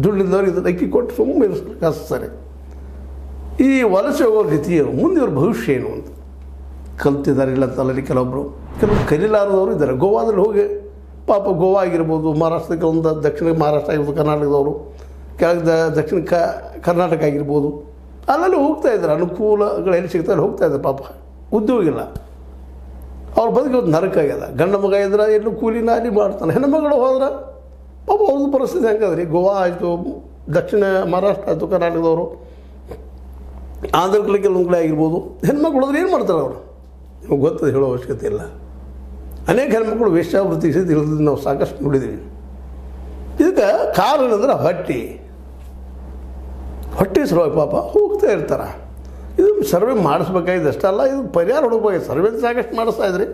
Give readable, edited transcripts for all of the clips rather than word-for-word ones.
ದುಡ್ಡಿದ್ದವ್ರು ಇದನ್ನು ಅಕ್ಕಿ ಕೊಟ್ಟು ಸುಮ್ಮನೆ ಕಳಿಸ್ತಾರೆ. ಈ ವಲಸೆ ಹೋಗೋ ಗತಿ ಏನು, ಮುಂದೆ ಇವ್ರ ಭವಿಷ್ಯ ಏನು ಅಂತ ಕಲ್ತಿದ್ದಾರೆ. ಇಲ್ಲ ಅಂತಲ್ಲ, ಕೆಲವೊಬ್ಬರು ಕಲಿಲಾರದವರು ಇದ್ದಾರೆ. ಗೋವಾದಲ್ಲಿ ಹೋಗಿ ಪಾಪ ಗೋವಾ ಆಗಿರ್ಬೋದು, ಮಹಾರಾಷ್ಟ್ರಕ್ಕೆ ಒಂದು ದಕ್ಷಿಣ ಮಹಾರಾಷ್ಟ್ರ ಆಗಿರ್ಬೋದು, ಕರ್ನಾಟಕದವರು ಕೆಳಗೆ ದಕ್ಷಿಣ ಕರ್ನಾಟಕ ಆಗಿರ್ಬೋದು, ಅಲ್ಲೆಲ್ಲ ಹೋಗ್ತಾಯಿದ್ದಾರೆ. ಅನುಕೂಲಗಳು ಎಲ್ಲಿ ಸಿಗ್ತಾರೆ ಹೋಗ್ತಾಯಿದ್ದಾರೆ. ಪಾಪ ಉದ್ಯೋಗ ಇಲ್ಲ, ಅವ್ರ ಬದುಕಿ ಒಂದು ನರಕ ಆಗ್ಯದ. ಗಂಡ ಮಗ ಇದ್ರೆ ಎಲ್ಲೂ ಕೂಲಿ ನಾಲಿ ಮಾಡ್ತಾನೆ. ಹೆಣ್ಣುಮಗಳು ಹೋದ್ರೆ ಪಾಪ ಅವ್ರದ್ದು ಪರಿಸ್ಥಿತಿ ಹೆಂಗದ್ರಿ. ಗೋವಾ ಆಯಿತು, ದಕ್ಷಿಣ ಮಹಾರಾಷ್ಟ್ರ ಆಯಿತು, ಕರ್ನಾಟಕದವರು, ಆಂಧ್ರ ಕೆಲವೊಂದು ಕಡೆ ಆಗಿರ್ಬೋದು. ಹೆಣ್ಮಕ್ಳು ಹೋದ್ರೆ ಏನು ಮಾಡ್ತಾರೆ ಅವರು? ನಿಮಗೆ ಗೊತ್ತದ, ಹೇಳೋ ಅವಶ್ಯಕತೆ ಇಲ್ಲ. ಅನೇಕ ಹೆಣ್ಮಕ್ಳು ವೇಶ್ಯಾವೃತ್ತಿ ಇಲ್ಲದ ನಾವು ಸಾಕಷ್ಟು ನೋಡಿದ್ದೀವಿ. ಇದಕ್ಕೆ ಕಾರಣ ಅಂದ್ರೆ ಹೊಟ್ಟೆ ಸಲುವಾಗಿ ಪಾಪ ಹೋಗ್ತಾ ಇರ್ತಾರೆ. ಇದು ಸರ್ವೆ ಮಾಡಿಸ್ಬೇಕಾಗಿದೆ ಅಷ್ಟಲ್ಲ, ಇದು ಪರಿಹಾರ ಹುಡುಕಬೇಕು. ಸರ್ವೆ ಸಾಕಷ್ಟು ಮಾಡಿಸ್ತಾ ಇದ್ರಿ,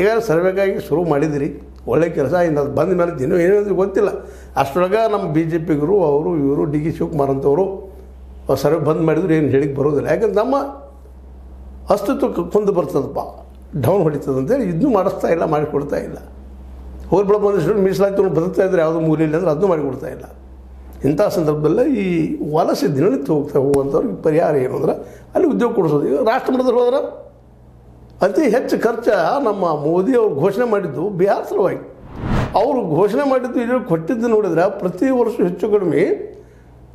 ಈಗ ಸರ್ವೆಗಾಗಿ ಶುರು ಮಾಡಿದಿರಿ, ಒಳ್ಳೆ ಕೆಲಸ. ಇನ್ನು ಅದು ಬಂದ ಮೇಲೆ ಇನ್ನೂ ಏನೇನು ಗೊತ್ತಿಲ್ಲ. ಅಷ್ಟರೊಳಗೆ ನಮ್ಮ BJP ಗರು ಅವರು ಇವರು DK ಶಿವಕುಮಾರ್ ಅಂತವರು ಸರ್ವೆ ಬಂದ್ ಮಾಡಿದ್ರು ಏನು ಹೇಳಿಕ್ಕೆ ಬರೋದಿಲ್ಲ. ಯಾಕಂದ್ರೆ ನಮ್ಮ ಅಸ್ತಿತ್ವಕ್ಕೆ ಕುಂದು ಬರ್ತದಪ್ಪ, ಡೌನ್ ಹೊಡಿತದೆ ಅಂತೇಳಿ ಇದನ್ನೂ ಮಾಡಿಸ್ತಾ ಇಲ್ಲ, ಮಾಡಿಕೊಡ್ತಾ ಇಲ್ಲ. ಹೋಗ್ಬಿಡ ಬಂದಷ್ಟು ಮೀಸಲಾತಿ ಬದುಕ್ತಾ ಇದ್ರೆ ಯಾವುದೋ ಮೂಲೆಯಲ್ಲಿ ಅಂದರೆ ಅದನ್ನೂ ಮಾಡಿಕೊಡ್ತಾ ಇಲ್ಲ. ಇಂಥ ಸಂದರ್ಭದಲ್ಲೇ ಈ ವಲಸೆ ದಿನನಿತ್ಯ ಹೋಗುವಂಥವ್ರಿಗೆ ಪರಿಹಾರ ಏನು ಅಂದ್ರೆ ಅಲ್ಲಿ ಉದ್ಯೋಗ ಕೊಡಿಸೋದು. ಈಗ ರಾಷ್ಟ್ರ ಮಟ್ಟದಲ್ಲಿ ಹೋದ್ರೆ ಅತಿ ಹೆಚ್ಚು ಖರ್ಚು ನಮ್ಮ ಮೋದಿ ಅವರು ಘೋಷಣೆ ಮಾಡಿದ್ದು ಬಿಹಾರ ಸಲುವಾಗಿ. ಅವರು ಘೋಷಣೆ ಮಾಡಿದ್ದು ಇಲ್ಲಿ ಕೊಟ್ಟಿದ್ದು ನೋಡಿದ್ರೆ ಪ್ರತಿ ವರ್ಷ ಹೆಚ್ಚು ಕಡಿಮೆ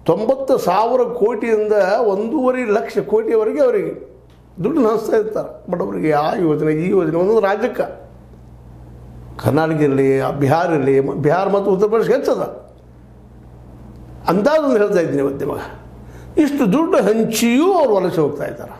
90,000 ಕೋಟಿಯಿಂದ 1.5 ಲಕ್ಷ ಕೋಟಿಯವರೆಗೆ ಅವರಿಗೆ ದುಡ್ಡು ಹಂಚ್ತಾ ಇರ್ತಾರೆ. ಬಟ್ ಅವರಿಗೆ ಆ ಯೋಜನೆ ಈ ಯೋಜನೆ ಒಂದೊಂದು ರಾಜ್ಯಕ್ಕೆ, ಕರ್ನಾಟಕ ಇರಲಿ, ಬಿಹಾರ ಇರಲಿ, ಬಿಹಾರ ಮತ್ತು ಉತ್ತರ ಪ್ರದೇಶ ಹೆಚ್ಚದ ಅಂದಾಜೊಂದು ಹೇಳ್ತಾ ಇದ್ದೀನಿ ಇವತ್ತು ನಿಮಗೆ. ಇಷ್ಟು ದುಡ್ಡು ಹಂಚಿಯೂ ಅವ್ರು ವಲಸೆ ಹೋಗ್ತಾ ಇದ್ದಾರೆ.